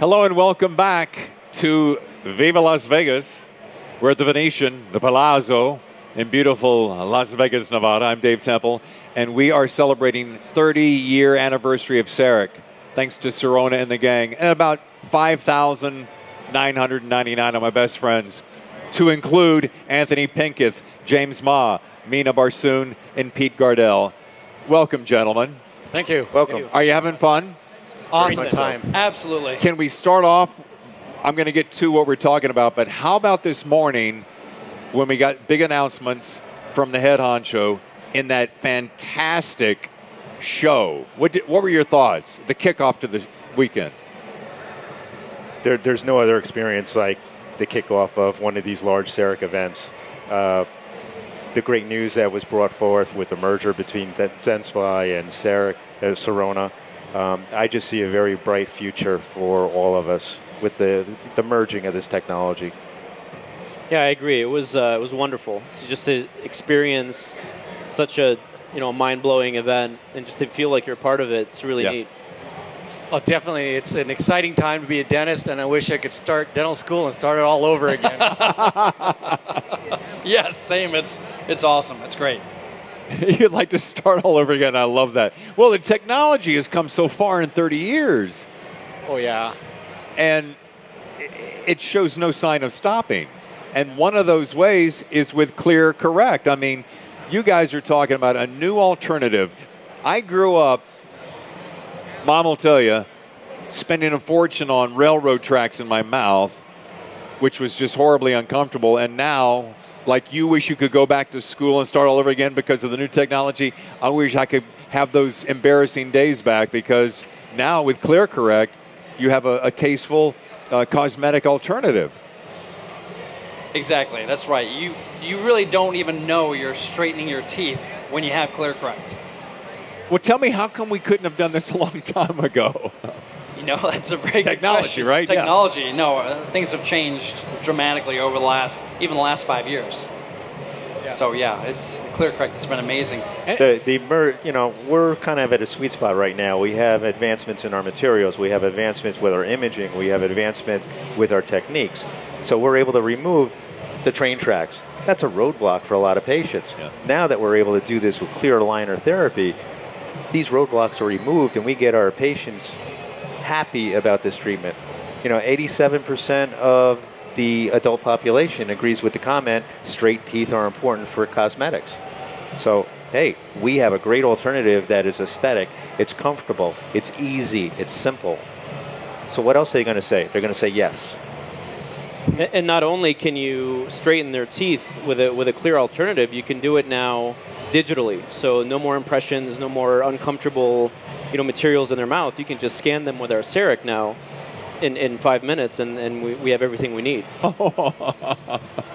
Hello and welcome back to Viva Las Vegas. We're at the Venetian, the Palazzo, in beautiful Las Vegas, Nevada. I'm Dave Temple, and we are celebrating 30-year anniversary of CEREC, thanks to Sirona and the gang, and about 5,999 of my best friends, to include Anthony Penketh, James Mah, Meena Barsoum, and Pete Gardell. Welcome, gentlemen. Thank you. Welcome. Are you having fun? Awesome time. Absolutely. Can we start off? I'm going to get to what we're talking about, but how about this morning when we got big announcements from the head honcho in that fantastic show? What were your thoughts? The kickoff to the weekend. There's no other experience like the kickoff of one of these large CEREC events. The great news that was brought forth with the merger between Zensply and CEREC, Sirona. I just see a very bright future for all of us with the merging of this technology. Yeah, I agree. It was wonderful just to experience such a mind-blowing event and just to feel like you're part of it. It's really neat. Oh, definitely. It's an exciting time to be a dentist, and I wish I could start dental school and start it all over again. Yes, same. It's awesome. It's great. You'd like to start all over again. I love that. Well, the technology has come so far in 30 years. Oh, yeah. And it shows no sign of stopping. And one of those ways is with ClearCorrect. I mean, you guys are talking about a new alternative. I grew up, Mom will tell you, spending a fortune on railroad tracks in my mouth, which was just horribly uncomfortable. And now, like you wish you could go back to school and start all over again because of the new technology, I wish I could have those embarrassing days back, because now with ClearCorrect, you have a tasteful cosmetic alternative. Exactly. That's right. You really don't even know you're straightening your teeth when you have ClearCorrect. Well, tell me, how come we couldn't have done this a long time ago? That's a very good Technology, question. right? Technology. Yeah. No, things have changed dramatically over the last 5 years. Yeah. So it's ClearCorrect. It's been amazing. We're kind of at a sweet spot right now. We have advancements in our materials. We have advancements with our imaging. We have advancement with our techniques. So we're able to remove the train tracks. That's a roadblock for a lot of patients. Yeah. Now that we're able to do this with clear aligner therapy, these roadblocks are removed, and we get our patients happy about this treatment. 87% of the adult population agrees with the comment, straight teeth are important for cosmetics. So, hey, we have a great alternative that is aesthetic, it's comfortable, it's easy, it's simple. So what else are they going to say? They're going to say yes. And not only can you straighten their teeth with a clear alternative, you can do it now digitally. So no more impressions, no more uncomfortable materials in their mouth. You can just scan them with our CEREC now in 5 minutes, and we have everything we need.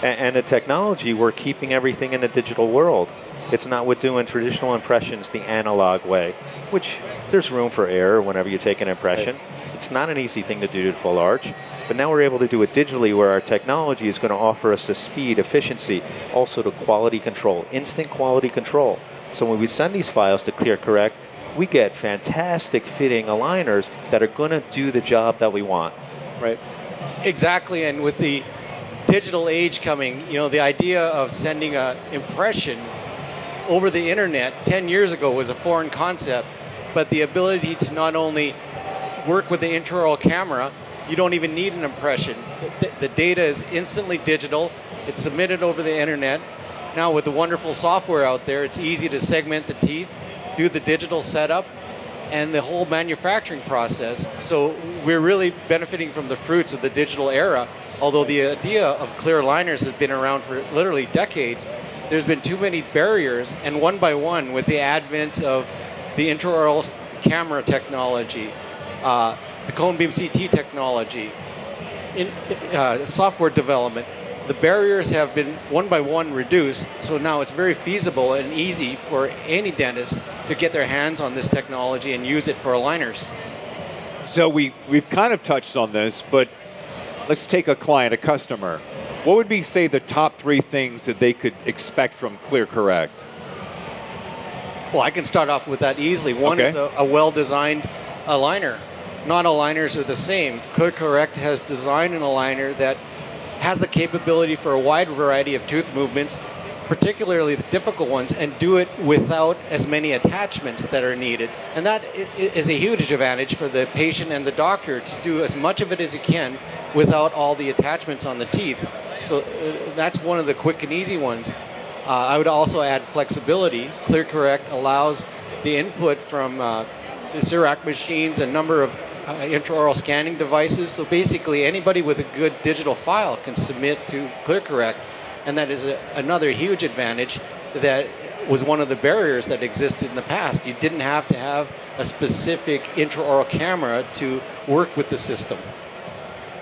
And the technology, we're keeping everything in the digital world. It's not with doing traditional impressions the analog way, which there's room for error whenever you take an impression. Right. It's not an easy thing to do to full arch, but now we're able to do it digitally, where our technology is going to offer us the speed, efficiency, also the quality control, instant quality control. So when we send these files to ClearCorrect, we get fantastic fitting aligners that are going to do the job that we want. Right. Exactly, and with the digital age coming, the idea of sending an impression over the internet 10 years ago was a foreign concept, but the ability to not only work with the intraoral camera, you don't even need an impression. The data is instantly digital. It's submitted over the internet. Now with the wonderful software out there, it's easy to segment the teeth, do the digital setup, and the whole manufacturing process. So we're really benefiting from the fruits of the digital era. Although the idea of clear aligners has been around for literally decades, there's been too many barriers, and one by one, with the advent of the intraoral camera technology, the cone beam CT technology, software development, the barriers have been one by one reduced, so now it's very feasible and easy for any dentist to get their hands on this technology and use it for aligners. So we've kind of touched on this, but let's take a client, a customer. What would be, say, the top 3 things that they could expect from ClearCorrect? Well, I can start off with that easily. One is a well-designed aligner. not all aligners are the same. ClearCorrect has designed an aligner that has the capability for a wide variety of tooth movements, particularly the difficult ones, and do it without as many attachments that are needed. And that is a huge advantage for the patient and the doctor to do as much of it as you can without all the attachments on the teeth. So that's one of the quick and easy ones. I would also add flexibility. ClearCorrect allows the input from the CEREC machines, a number of intraoral scanning devices. So basically anybody with a good digital file can submit to ClearCorrect. And that is another huge advantage that was one of the barriers that existed in the past. You didn't have to have a specific intraoral camera to work with the system.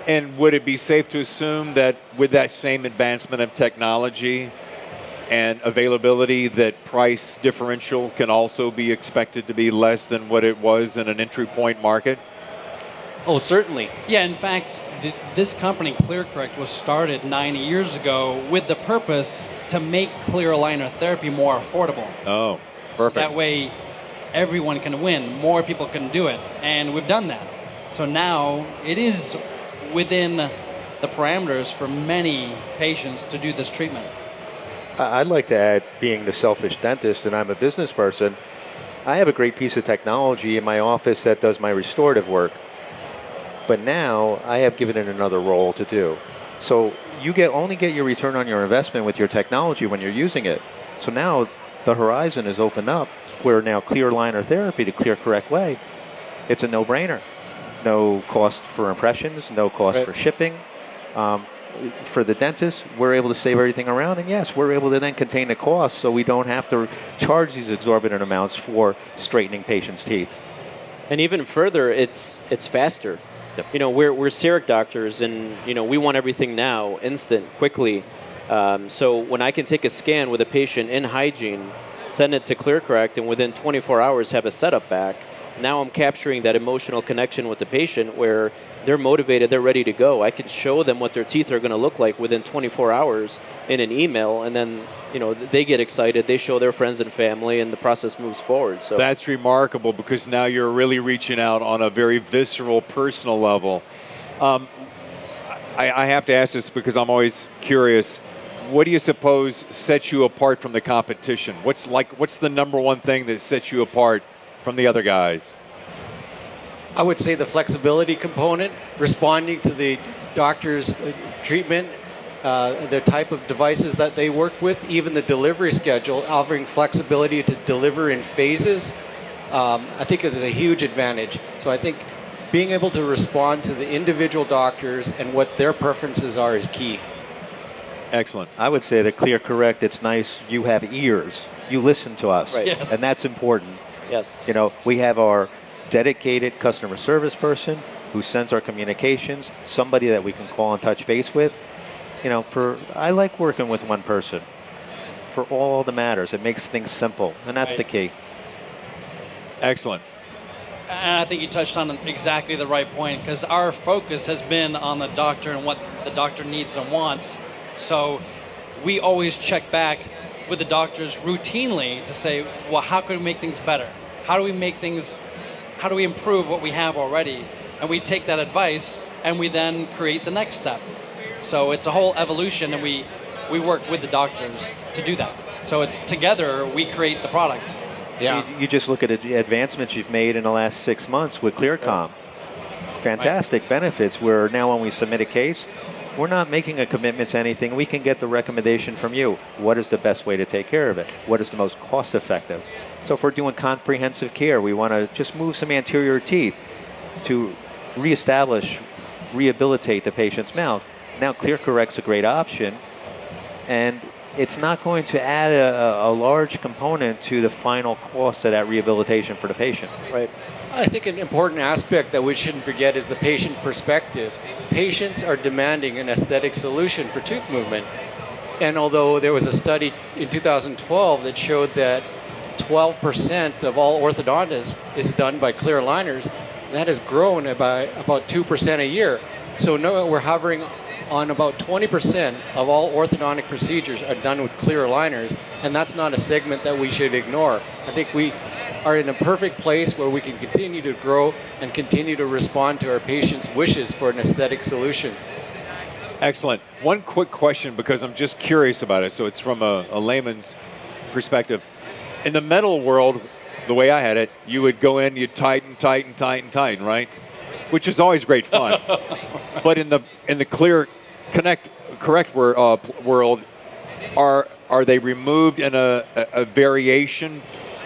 And would it be safe to assume that with that same advancement of technology and availability, that price differential can also be expected to be less than what it was in an entry point market? Oh, certainly. Yeah, in fact, this company, ClearCorrect, was started 9 years ago with the purpose to make clear aligner therapy more affordable. Oh, perfect. So that way, everyone can win. More people can do it. And we've done that. So now, it is within the parameters for many patients to do this treatment. I'd like to add, being the selfish dentist and I'm a business person, I have a great piece of technology in my office that does my restorative work. But now I have given it another role to do. So you only get your return on your investment with your technology when you're using it. So now the horizon is opened up where now clear aligner therapy the ClearCorrect way, it's a no-brainer. No cost for impressions, no cost for shipping. For the dentist, we're able to save everything around, and yes, we're able to then contain the cost so we don't have to charge these exorbitant amounts for straightening patients' teeth. And even further, it's faster. Yep. You know, we're CEREC doctors, and you know we want everything now, instant, quickly. So when I can take a scan with a patient in hygiene, send it to ClearCorrect, and within 24 hours have a setup back, now I'm capturing that emotional connection with the patient where they're motivated, they're ready to go. I can show them what their teeth are going to look like within 24 hours in an email, and then you know they get excited, they show their friends and family, and the process moves forward. So that's remarkable because now you're really reaching out on a very visceral, personal level. I have to ask this because I'm always curious. What do you suppose sets you apart from the competition? What's the number one thing that sets you apart from the other guys? I would say the flexibility component, responding to the doctor's treatment, the type of devices that they work with, even the delivery schedule, offering flexibility to deliver in phases, I think it is a huge advantage. So I think being able to respond to the individual doctors and what their preferences are is key. Excellent. I would say that ClearCorrect, it's nice you have ears. You listen to us. Right. Yes. And that's important. yes. You know, we have our dedicated customer service person who sends our communications, somebody that we can call and touch base with. You know, I like working with one person for all the matters. It makes things simple, and that's the key. Excellent. And I think you touched on exactly the right point, because our focus has been on the doctor and what the doctor needs and wants. So we always check back with the doctors routinely to say, well, how can we make things better? How do we improve what we have already? And we take that advice and we then create the next step. So it's a whole evolution, and we work with the doctors to do that. So it's together we create the product. Yeah. You just look at the advancements you've made in the last 6 months with ClearCom. Fantastic benefits where now when we submit a case, we're not making a commitment to anything. We can get the recommendation from you. What is the best way to take care of it? What is the most cost effective? So if we're doing comprehensive care, we want to just move some anterior teeth to reestablish, rehabilitate the patient's mouth. Now ClearCorrect's a great option, and it's not going to add a large component to the final cost of that rehabilitation for the patient. Right. I think an important aspect that we shouldn't forget is the patient perspective. Patients are demanding an aesthetic solution for tooth movement. And although there was a study in 2012 that showed that 12% of all orthodontists is done by clear aligners, that has grown by about 2% a year. So now we're hovering on about 20% of all orthodontic procedures are done with clear aligners, and that's not a segment that we should ignore. I think we are in a perfect place where we can continue to grow and continue to respond to our patients' wishes for an aesthetic solution. Excellent. One quick question, because I'm just curious about it, so it's from a layman's perspective. In the metal world, the way I had it, you would go in, you'd tighten, right? Which is always great fun. But in the ClearCorrect world, are they removed in a variation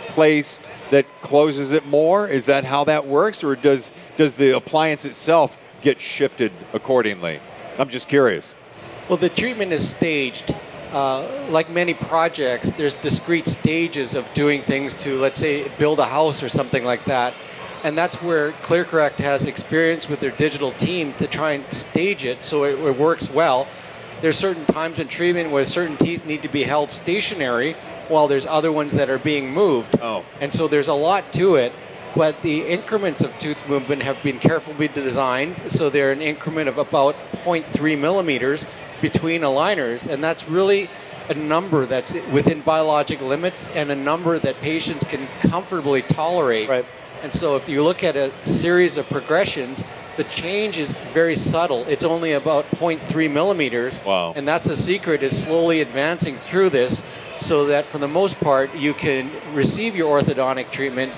placed that closes it more? Is that how that works, or does the appliance itself get shifted accordingly? I'm just curious. Well, the treatment is staged. Like many projects, there's discrete stages of doing things to, let's say, build a house or something like that. And that's where ClearCorrect has experience with their digital team to try and stage it so it works well. There's certain times in treatment where certain teeth need to be held stationary, while there's other ones that are being moved. Oh. And so there's a lot to it. But the increments of tooth movement have been carefully designed, so they're an increment of about 0.3 millimeters between aligners, and that's really a number that's within biologic limits and a number that patients can comfortably tolerate. Right. And so if you look at a series of progressions, the change is very subtle. It's only about 0.3 millimeters. Wow. And that's the secret, is slowly advancing through this so that for the most part you can receive your orthodontic treatment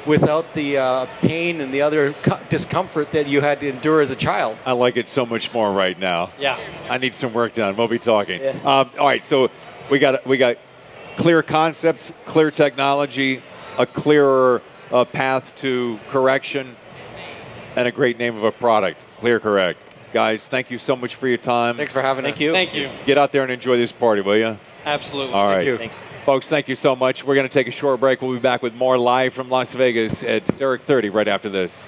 without the pain and the other discomfort that you had to endure as a child. I like it so much more right now. Yeah. I need some work done. We'll be talking. Yeah. All right, so we got clear concepts, clear technology, a clearer path to correction, and a great name of a product, ClearCorrect. Guys, thank you so much for your time. Thanks for having us. Thank you. Get out there and enjoy this party, will you? Absolutely. All right. Thank you. Thanks. Folks, thank you so much. We're going to take a short break. We'll be back with more live from Las Vegas at CEREC 30 right after this.